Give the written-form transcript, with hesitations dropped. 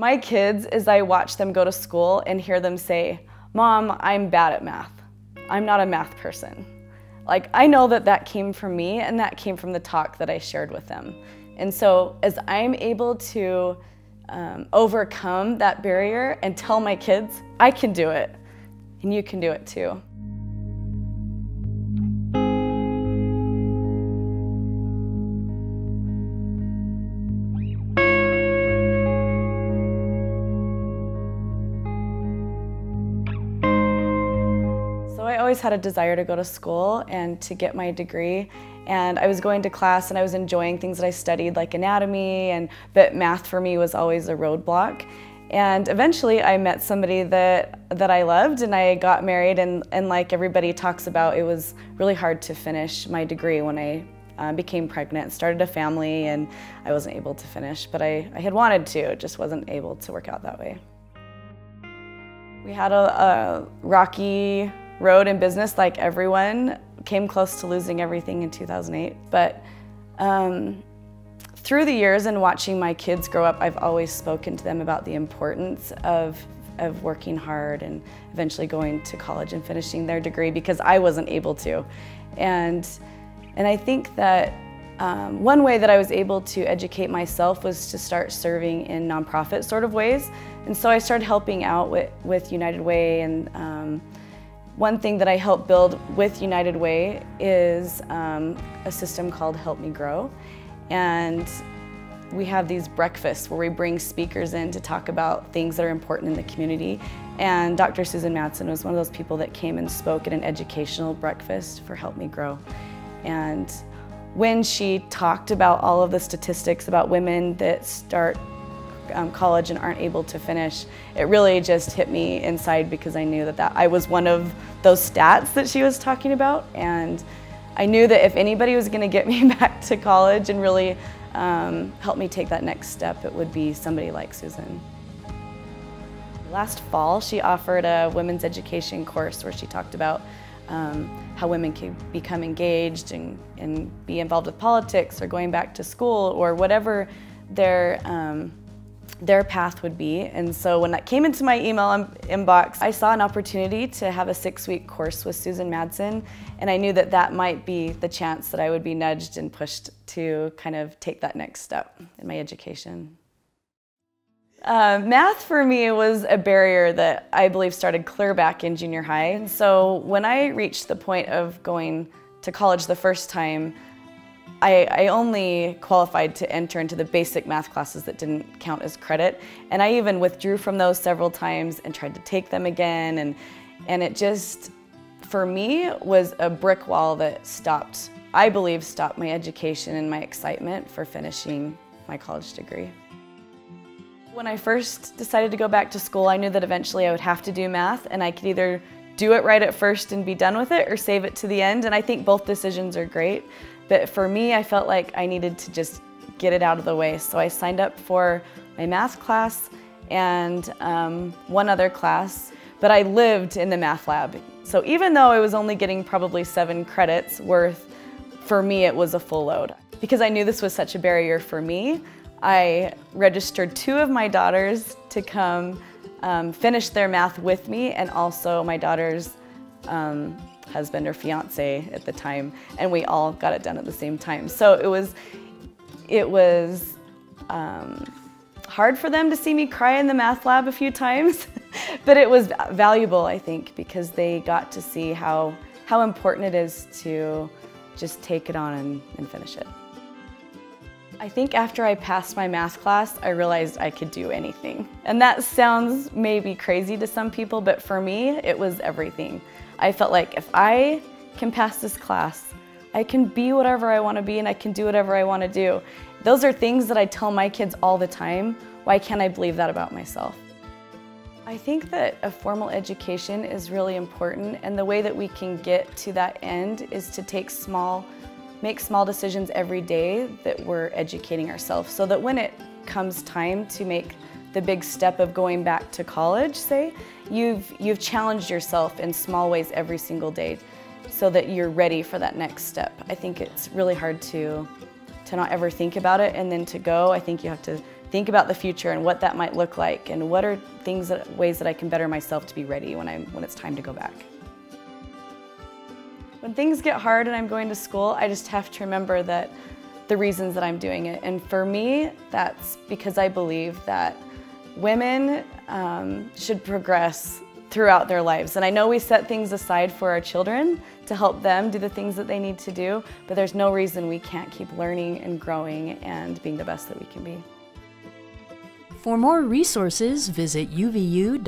My kids, as I watch them go to school and hear them say, "Mom, I'm bad at math. I'm not a math person." Like, I know that that came from me and that came from the talk that I shared with them. And so as I'm able to overcome that barrier and tell my kids, I can do it, and you can do it too. So I always had a desire to go to school and to get my degree, and I was going to class and I was enjoying things that I studied, like anatomy, but math for me was always a roadblock. And eventually I met somebody that I loved, and I got married, and like everybody talks about, it was really hard to finish my degree when I became pregnant, started a family, and I wasn't able to finish, but I had wanted to, it just wasn't able to work out that way. We had a rocky road in business, like everyone. Came close to losing everything in 2008. But through the years and watching my kids grow up, I've always spoken to them about the importance of working hard and eventually going to college and finishing their degree, because I wasn't able to. And I think that one way that I was able to educate myself was to start serving in nonprofit sort of ways. And so I started helping out with United Way, and one thing that I helped build with United Way is a system called Help Me Grow. And we have these breakfasts where we bring speakers in to talk about things that are important in the community. And Dr. Susan Madsen was one of those people that came and spoke at an educational breakfast for Help Me Grow. And when she talked about all of the statistics about women that start college and aren't able to finish, it really just hit me inside, because I knew that I was one of those stats that she was talking about. And I knew that if anybody was going to get me back to college and really help me take that next step, it would be somebody like Susan. Last fall, she offered a women's education course where she talked about how women can become engaged and be involved with politics or going back to school or whatever their path would be. And so when that came into my email inbox, I saw an opportunity to have a 6-week course with Susan Madsen, and I knew that that might be the chance that I would be nudged and pushed to kind of take that next step in my education. Math for me was a barrier that I believe started clear back in junior high. So when I reached the point of going to college the first time, I only qualified to enter into the basic math classes that didn't count as credit. And I even withdrew from those several times and tried to take them again. And it just, for me, was a brick wall that stopped, I believe, stopped my education and my excitement for finishing my college degree. When I first decided to go back to school, I knew that eventually I would have to do math, and I could either do it right at first and be done with it or save it to the end. And I think both decisions are great. But for me, I felt like I needed to just get it out of the way. So I signed up for my math class and one other class, but I lived in the math lab. So even though I was only getting probably 7 credits worth, for me it was a full load. Because I knew this was such a barrier for me, I registered 2 of my daughters to come finish their math with me, and also my daughter's husband or fiance at the time, and we all got it done at the same time. So it was hard for them to see me cry in the math lab a few times, but it was valuable, I think, because they got to see how important it is to just take it on and finish it. I think after I passed my math class, I realized I could do anything. And that sounds maybe crazy to some people, but for me, it was everything. I felt like if I can pass this class, I can be whatever I want to be and I can do whatever I want to do. Those are things that I tell my kids all the time. Why can't I believe that about myself? I think that a formal education is really important, and the way that we can get to that end is to make small decisions every day that we're educating ourselves, so that when it comes time to make the big step of going back to college, say, you've challenged yourself in small ways every single day so that you're ready for that next step. I think it's really hard to not ever think about it and then to go. I think you have to think about the future and what that might look like, and what are ways that I can better myself to be ready when it's time to go back. When things get hard and I'm going to school, I just have to remember that the reasons that I'm doing it. And for me, that's because I believe that women should progress throughout their lives. And I know we set things aside for our children to help them do the things that they need to do, but there's no reason we can't keep learning and growing and being the best that we can be. For more resources, visit uvu.edu/UWLP.